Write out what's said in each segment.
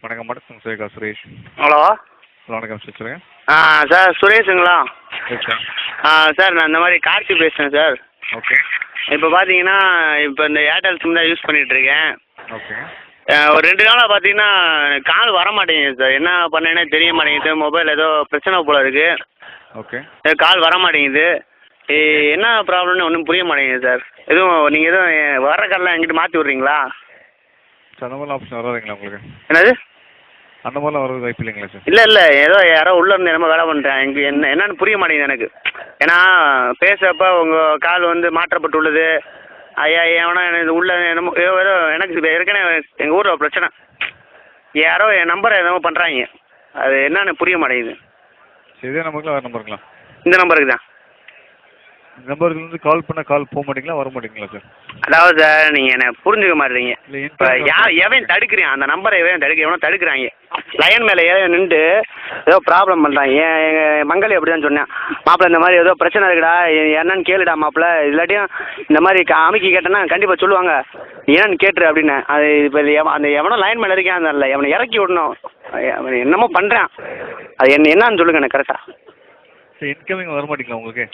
வணக்கம் madam, Surekha Suresh. Hello. வணக்கம் sir, சொல்லுங்கள். சார் சுரேஷுங்களா? சார். சார் நான் இந்த மாதிரி கார்த்தி பேசுகிறேன் சார். ஓகே. இப்போ பார்த்தீங்கன்னா இப்போ இந்த ஏர்டெல் சிம் தான் யூஸ் பண்ணிகிட்ருக்கேன். ஓகே. ஒரு 2 நாளாக பார்த்தீங்கன்னா கால் வர மாட்டேங்குது சார். என்ன பண்ணேன்னே தெரிய மாட்டேங்குது. மொபைல் ஏதோ பிரச்சனை போல் இருக்குது. ஓகே. கால் வர மாட்டேங்குது. என்ன ப்ராப்ளம்னு ஒன்றும் புரிய மாட்டேங்குது சார். எதுவும் நீங்கள் எதுவும் வர கால்லாம் எங்கிட்ட மாற்றி விட்றீங்களா? சார் அந்த மாதிரிலாம் ஆப்ஷன் வராதுங்களா உங்களுக்கு? என்னது? அந்த மாதிரிலாம் வரது வாய்ப்பு இல்லைங்களா சார்? இல்லை ஏதோ யாரோ உள்ளே இருந்து என்னமோ வேலை பண்ணுறேன். எனக்கு என்னன்னு புரிய மாட்டேங்குது எனக்கு. ஏன்னா பேசுகிறப்ப உங்கள் கால் வந்து மாற்றப்பட்டுள்ளது. ஐயா எவனா எனக்கு உள்ள என்னமோ ஏதோ எனக்கு ஏற்கனவே எங்கள் ஊரில் பிரச்சனை. யாரோ என் நம்பரை என்னமோ பண்ணுறாங்க. அது என்னன்னு புரிய மாட்டேங்குது. சரி, இதே நம்பருங்களா வேறு நம்பருங்களா? இந்த நம்பருக்கு தான். இந்த நம்பருக்கு கால் பண்ணால் கால் போக மாட்டீங்களா, வர மாட்டீங்களா சார்? அதாவது சார் நீங்கள் என்னை புரிஞ்சுக்க மாட்டீங்க. இப்போ இல்லை, எவன் தடுக்கிறேன் அந்த நம்பரை எவனோ தடுக்கிறாங்க. லைன் மேலே நின்று ஏதோ ப்ராப்ளம் பண்ணுறாங்க. எங்கள் மங்களி அப்படி தான் சொன்னேன். மாப்பிள்ளை இந்த மாதிரி ஏதோ பிரச்சனை இருக்குடா, என்னன்னு கேளுடா மாப்பிள்ளை. இல்லாட்டியும் இந்த மாதிரி அமைக்கி கேட்டேன்னா கண்டிப்பாக சொல்லுவாங்க, என்னன்னு கேட்டுரு அப்படின்னு. அது இப்போ அந்த எவனோ லைன் மேலே இருக்கேன், அந்த இல்லை எவனை இறக்கி விடணும். என்னமோ பண்ணுறான். அது என்னன்னு சொல்லுங்க எனக்கு கரெக்டாக. சார் இன்கமிங் வர மாட்டீங்களா உங்களுக்கு?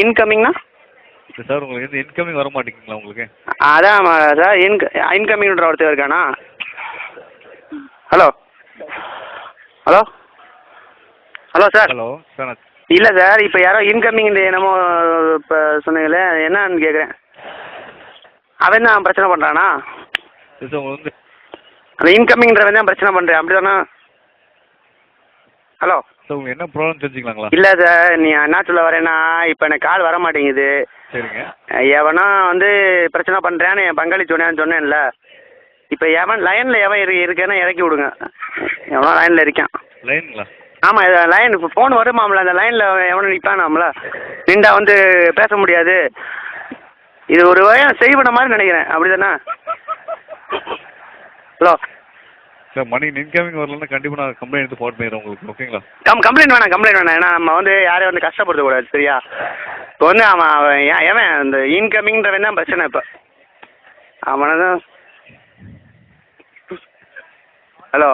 இன்கமிங்னா? சார் உங்களுக்கு எந்த இன்கமிங் வர மாட்டேங்குங்களா உங்களுக்கு? அதான் சார் இன்கமிங்ன்ற ஒருத்தர் இருக்கானா? Hello hello hello sir. Hello sir. இல்லை சார், இப்போ யாரோ இன்கமிங் என்னமோ இப்போ சொன்னீங்களே, என்னன்னு கேட்குறேன். அவன் தான் பிரச்சனை பண்ணுறானா? சார் உங்களுக்கு வந்து அந்த இன்கமிங்ன்றவன் தான் பிரச்சனை பண்ணுறேன், அப்படி தானே? ஹலோ சார், உங்களுக்கு என்ன ப்ராப்ளம் தெரிஞ்சுக்கலாங்களா? இல்லை சார், நீ என்ன சொல்ல வரேன்னா இப்போ எனக்கு கால் வர மாட்டேங்குது. சரிங்க. எவனா வந்து பிரச்சனை பண்ணுறேன்னு என் பங்காளி சொன்னேன்ல. இப்போ லைனில் எவன் இருக்கேன்னா இறக்கி விடுங்க. எவனோ லைனில் இருக்கான். லைனுங்களா? ஆமாம், லைன் இப்போ ஃபோன் வருமாம்ல, அந்த லைனில் எவனும் நிற்பானாம்ல, நின்றா வந்து பேச முடியாது. இது ஒரு வகையாக செய்வன மாதிரி நினைக்கிறேன், அப்படி தானே? ஹலோ சார், மணி இன்கமிங் வரலன்னா கண்டிப்பாக நான் கம்ப்ளைண்ட் எடுத்து போட் பண்ணிடுறேன் உங்களுக்கு, ஓகேங்களா? கம்ப்ளைண்ட் வேணாம். ஏன்னா நம்ம வந்து யாரையும் வந்து கஷ்டப்படுத்தக்கூடாது, சரியா? இப்போ வந்து அவன் எவன் அந்த இன்கமிங்ன்றவன் தான் பிரச்சனை. இப்போ அவனை தான். ஹலோ,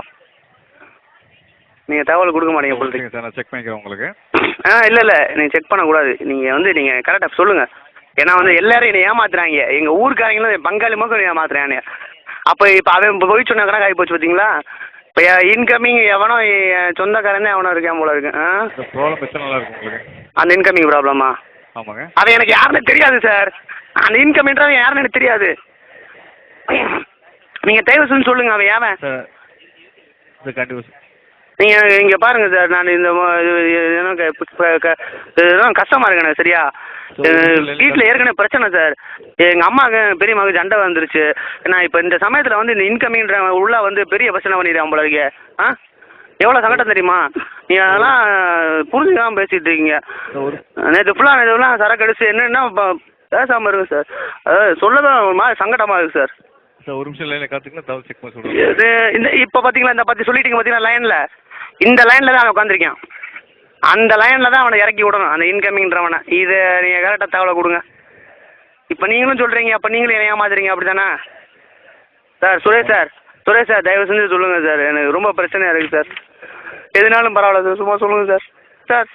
நீங்கள் தகவல் கொடுக்க மாட்டீங்க போல சார். நான் செக் பண்ணிக்கிறேன் உங்களுக்கு. இல்லை நீங்கள் செக் பண்ணக்கூடாது. நீங்கள் கரெக்டாக சொல்லுங்கள். ஏன்னா வந்து எல்லாரும் என்னை ஏமாத்துறாங்க. எங்கள் ஊருக்காரங்களும் என் பங்காளி மக்கள் ஏமாத்துறாங்க. அப்போ அவன் போய் சொன்ன கணக்கு ஆகி போச்சு பார்த்தீங்களா? இப்போ இன்கமிங் எவனோ சொந்தக்காரன் தான் எவனோ இருக்கேன் போல இருக்கு. ப்ராப்ளம் எத்தனை நாளாக இருக்கும் உங்களுக்கு? அந்த இன்கமிங் ப்ராப்ளமா? ஆமாங்க. அது எனக்கு யாருன்னு தெரியாது சார். அந்த இன்கமிங்ன்றவன் யாருன்னு எனக்கு தெரியாது. நீங்கள் தயவு சொல்லுங்கள், அவன் ஏவன் சார் கண்டிப்பாக. நீங்கள் இங்கே பாருங்கள் சார், நான் இந்த இதெல்லாம் கஷ்டமாக இருக்கு எனக்கு, சரியா? வீட்டில் ஏற்கனவே பிரச்சனை சார். எங்கள் அம்மாவுக்கு பெரிய மகன் சண்டை வந்துருச்சு. நான் இப்போ இந்த சமயத்தில் வந்து இந்த இன்கமிங்ன்ற உள்ளே வந்து பெரிய பிரச்சனை பண்ணிடுறேன் போல இருக்கே. எவ்வளோ சங்கடம் தெரியுமா? நீங்கள் அதெல்லாம் புரிஞ்சுக்காமல் பேசிகிட்டு இருக்கீங்க. நேற்று ஃபுல்லாக சரக்கு அடிச்சு என்னென்னா பேசாமல் இருக்கு சார். சொல்லதான் ஒரு மாதிரி சங்கடமாக இருக்குது சார். சார் ஒரு நிமிஷம் லைனில் காத்துக்கலாம், தவிர செக் பண்ணி சொல்லுங்கள். இந்த இப்போ பார்த்தீங்களா, இந்த பற்றி சொல்லிட்டீங்க பார்த்தீங்களா, லைனில் இந்த லைனில் தான் அவன் உட்காந்துருக்கான். அந்த லைனில் தான் அவனை இறக்கி விடணும், அந்த இன்கமிங்ன்றவனை. இதை நீங்கள் கரெக்டாக தகவலை கொடுங்க. இப்போ நீங்களும் சொல்கிறீங்க, அப்போ நீங்களும் என்ன ஏமாத்துறீங்க, அப்படி தானே சார்? சுரேஷ் சார் தயவு செஞ்சு சொல்லுங்கள் சார். எனக்கு ரொம்ப பிரச்சனையாக இருக்குது சார். எதுனாலும் பரவாயில்ல சார், சும்மா சொல்லுங்கள் சார்.